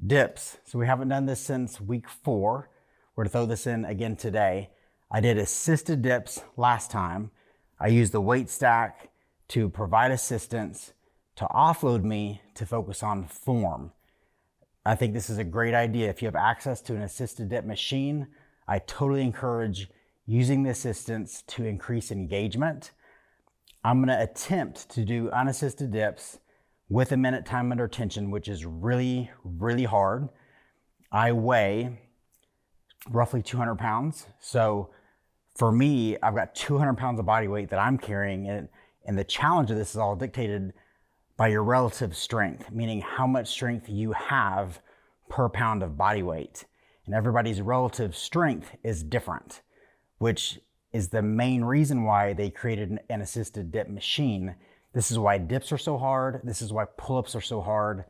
Dips. So we haven't done this since week 4. We're gonna throw this in again today. I did assisted dips last time. I used the weight stack to provide assistance, to offload me to focus on form. I think this is a great idea. If you have access to an assisted dip machine, I totally encourage using the assistance to increase engagement. I'm gonna attempt to do unassisted dips with a minute time under tension, which is really, really hard. I weigh roughly 200 pounds. So for me, I've got 200 pounds of body weight that I'm carrying, and the challenge of this is all dictated by your relative strength, meaning how much strength you have per pound of body weight. And everybody's relative strength is different, which is the main reason why they created an assisted dip machine. This is why dips are so hard. This is why pull-ups are so hard.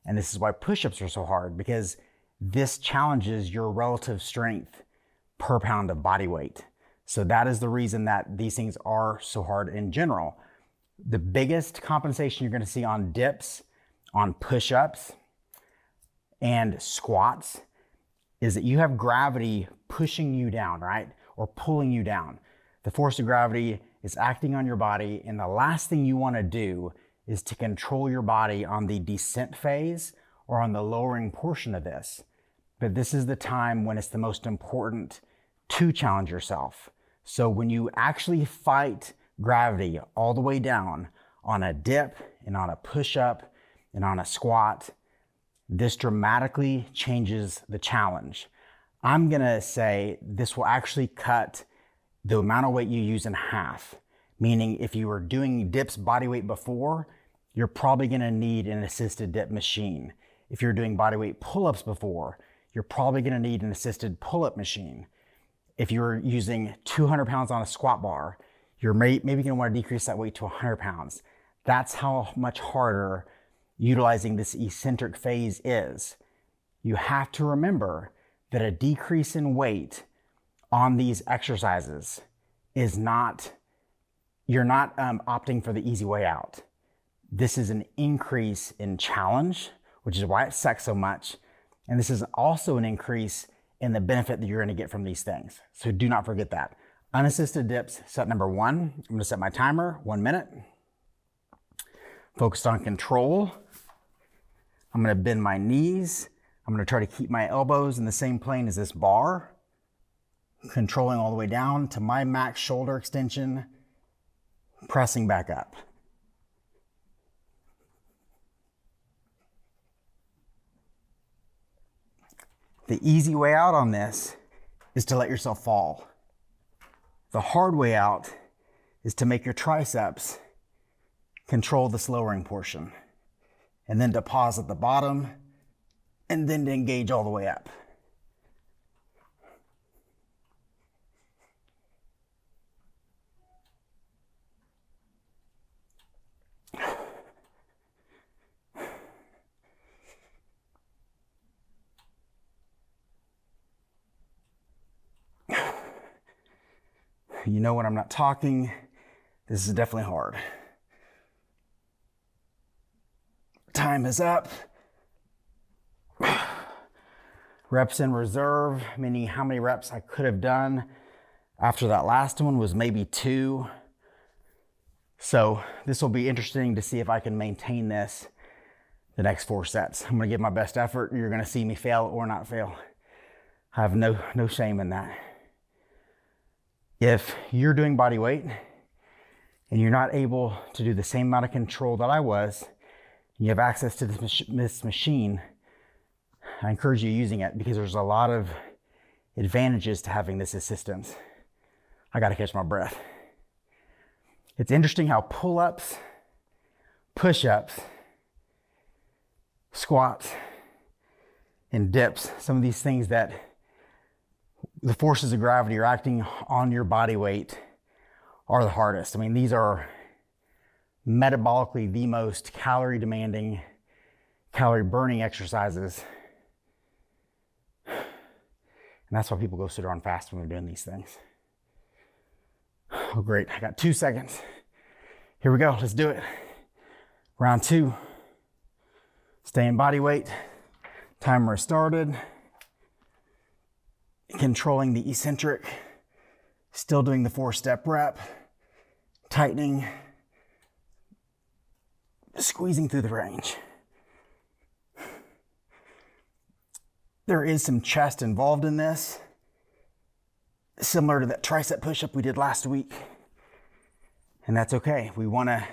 And this is why push-ups are so hard, because this challenges your relative strength per pound of body weight. So that is the reason that these things are so hard in general. The biggest compensation you're gonna see on dips, on push-ups, and squats is that you have gravity pushing you down, right? Or pulling you down. The force of gravity is acting on your body, and the last thing you wanna do is to control your body on the descent phase or on the lowering portion of this. But this is the time when it's the most important to challenge yourself. So when you actually fight gravity all the way down on a dip and on a push-up and on a squat, this dramatically changes the challenge. I'm gonna say this will actually cut the amount of weight you use in half. Meaning if you were doing dips body weight before, you're probably gonna need an assisted dip machine. If you're doing body weight pull-ups before, you're probably gonna need an assisted pull-up machine. If you're using 200 pounds on a squat bar, you're maybe gonna wanna decrease that weight to 100 pounds. That's how much harder utilizing this eccentric phase is. You have to remember that a decrease in weight on these exercises is not, you're not opting for the easy way out. This is an increase in challenge, which is why it sucks so much. And this is also an increase in the benefit that you're gonna get from these things. So do not forget that. Unassisted dips, set number 1. I'm gonna set my timer, 1 minute. Focused on control. I'm gonna bend my knees. I'm gonna try to keep my elbows in the same plane as this bar, controlling all the way down to my max shoulder extension, pressing back up. The easy way out on this is to let yourself fall. The hard way out is to make your triceps control this lowering portion, and then to pause at the bottom, and then to engage all the way up. You know when I'm not talking, this is definitely hard. Time is up. Reps in reserve, meaning how many reps I could have done after that last one was maybe 2. So this will be interesting to see if I can maintain this the next 4 sets. I'm gonna give my best effort. You're gonna see me fail or not fail. I have no shame in that. If you're doing body weight and you're not able to do the same amount of control that I was, and you have access to this machine, I encourage you using it because there's a lot of advantages to having this assistance. I gotta catch my breath. It's interesting how pull-ups, push-ups, squats, and dips, some of these things that the forces of gravity are acting on your body weight, are the hardest. I mean, these are metabolically the most calorie demanding, calorie burning exercises. And that's why people go sit around fast when they're doing these things. Oh, great. I got 2 seconds. Here we go. Let's do it. Round 2. Stay in body weight. Timer started. Controlling the eccentric. Still doing the 4-step rep. Tightening. Squeezing through the range. There is some chest involved in this, similar to that tricep push-up we did last week. And that's okay. We want to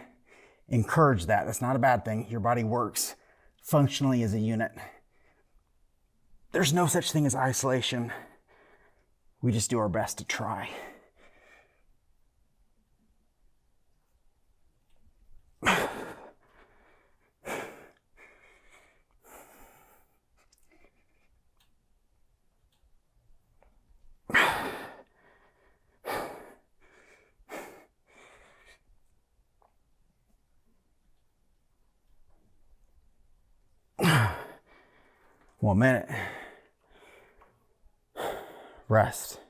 encourage that. That's not a bad thing. Your body works functionally as a unit. There's no such thing as isolation. We just do our best to try. One minute. Rest.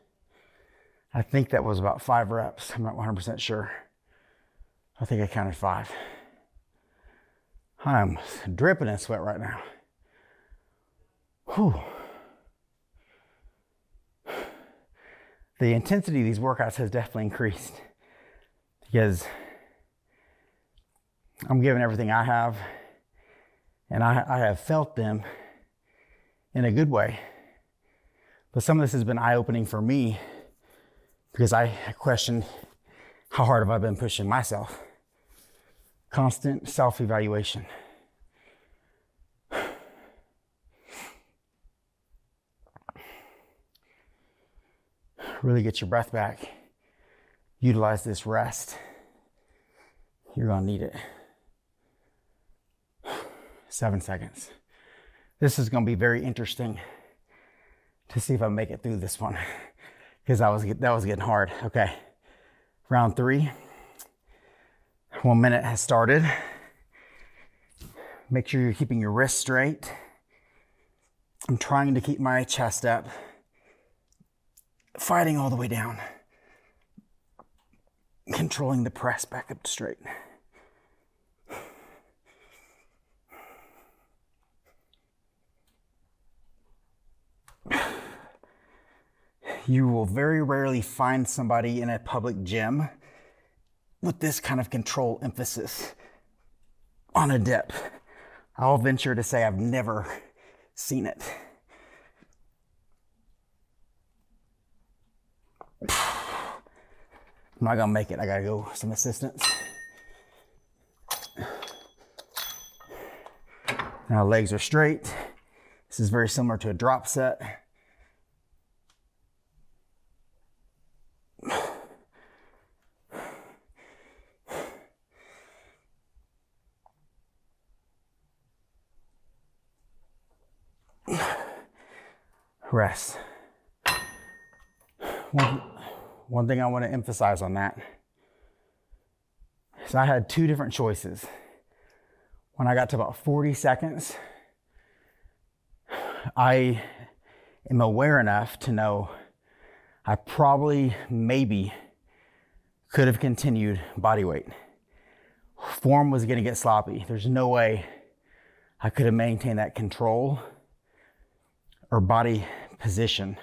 I think that was about 5 reps. I'm not 100% sure. I think I counted 5. I'm dripping in sweat right now. Whew. The intensity of these workouts has definitely increased because I'm giving everything I have, and I have felt them in a good way. But some of this has been eye-opening for me because I questioned how hard have I been pushing myself. Constant self-evaluation. Really get your breath back. Utilize this rest. You're gonna need it. 7 seconds. This is gonna be very interesting to see if I make it through this one because that was getting hard. Okay, round 3. 1 minute has started. Make sure you're keeping your wrists straight. I'm trying to keep my chest up, fighting all the way down, controlling the press back up straight. You will very rarely find somebody in a public gym with this kind of control emphasis on a dip. I'll venture to say I've never seen it. I'm not gonna make it. I gotta go some assistance. Now legs are straight. This is very similar to a drop set. Rest. One thing I want to emphasize on that is I had 2 different choices. When I got to about 40 seconds, I am aware enough to know I probably, maybe, could have continued body weight. Form was going to get sloppy. There's no way I could have maintained that control or body position.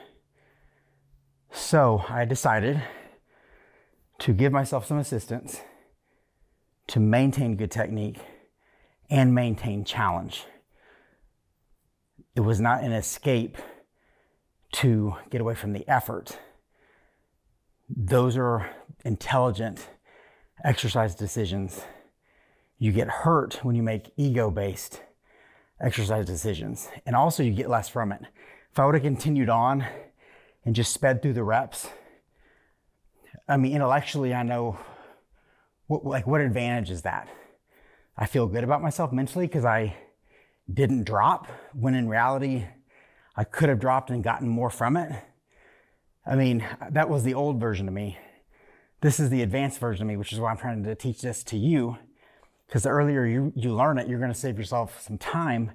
So I decided to give myself some assistance to maintain good technique and maintain challenge. It was not an escape to get away from the effort. Those are intelligent exercise decisions. You get hurt when you make ego-based exercise decisions, and also you get less from it. If I would have continued on and just sped through the reps, I mean, intellectually, I know what advantage is that? I feel good about myself mentally because I didn't drop, when in reality, I could have dropped and gotten more from it. I mean, that was the old version of me. This is the advanced version of me, which is why I'm trying to teach this to you, because the earlier you learn it, you're going to save yourself some time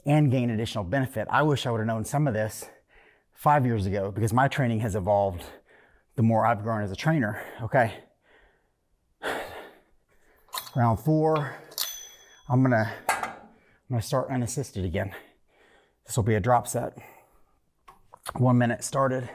and gain additional benefit. I wish I would have known some of this 5 years ago, because my training has evolved the more I've grown as a trainer. Okay. Round 4, I'm gonna start unassisted again. This will be a drop set. 1 minute started.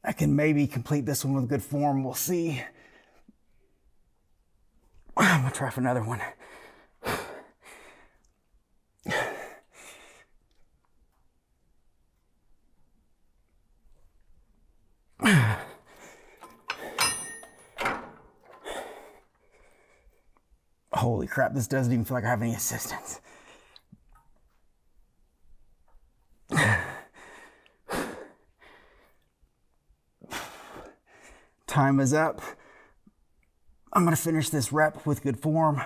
I can maybe complete this one with good form. We'll see. I'm gonna try for another one. Holy crap, this doesn't even feel like I have any assistance. Time is up. I'm gonna finish this rep with good form.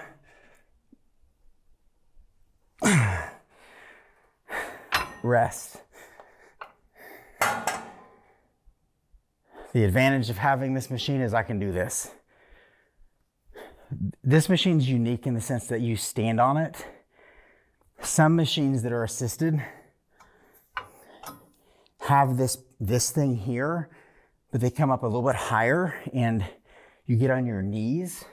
Rest. The advantage of having this machine is I can do this. This machine's unique in the sense that you stand on it. Some machines that are assisted have this thing here, but they come up a little bit higher and you get on your knees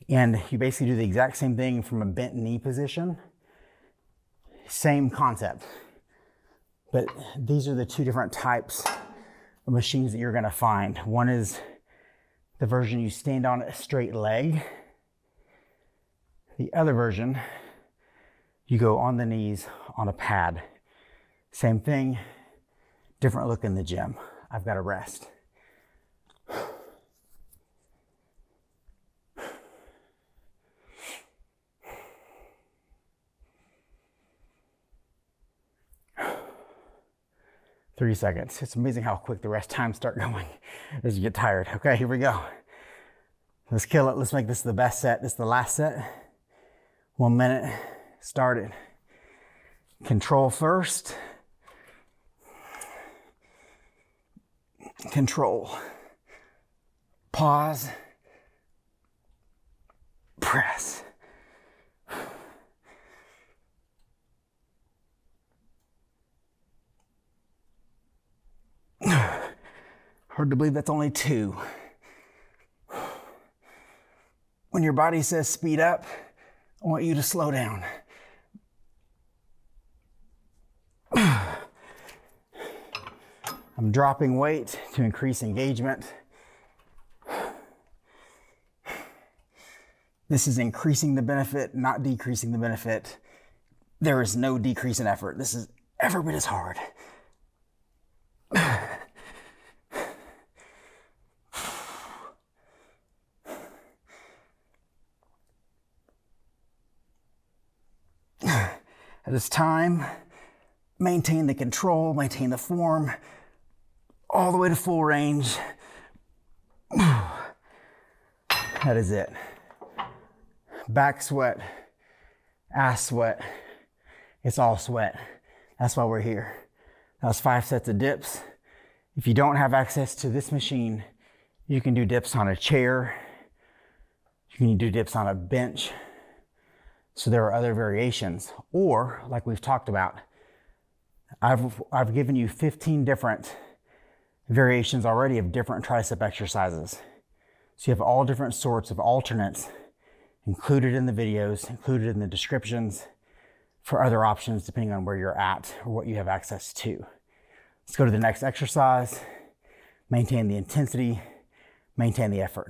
and you basically do the exact same thing from a bent knee position. Same concept. But these are the two different types of machines that you're gonna find. One is the version you stand on a straight leg. The other version, you go on the knees on a pad. Same thing, different look in the gym. I've got to rest. Three seconds. It's amazing how quick the rest times start going as you get tired. Okay, here we go. Let's kill it. Let's make this the best set. This is the last set. 1 minute started. Control first. Control. Pause. Press. Hard to believe that's only 2. When your body says speed up, I want you to slow down. I'm dropping weight to increase engagement. This is increasing the benefit, not decreasing the benefit. There is no decrease in effort. This is every bit as hard. At this time, maintain the control, maintain the form, all the way to full range. That is it. Back sweat, ass sweat, it's all sweat. That's why we're here. That was 5 sets of dips. If you don't have access to this machine, you can do dips on a chair. You can do dips on a bench. So there are other variations. Or, like we've talked about, I've given you 15 different variations already of different tricep exercises. So you have all different sorts of alternates included in the videos, included in the descriptions for other options depending on where you're at or what you have access to. Let's go to the next exercise. Maintain the intensity, maintain the effort.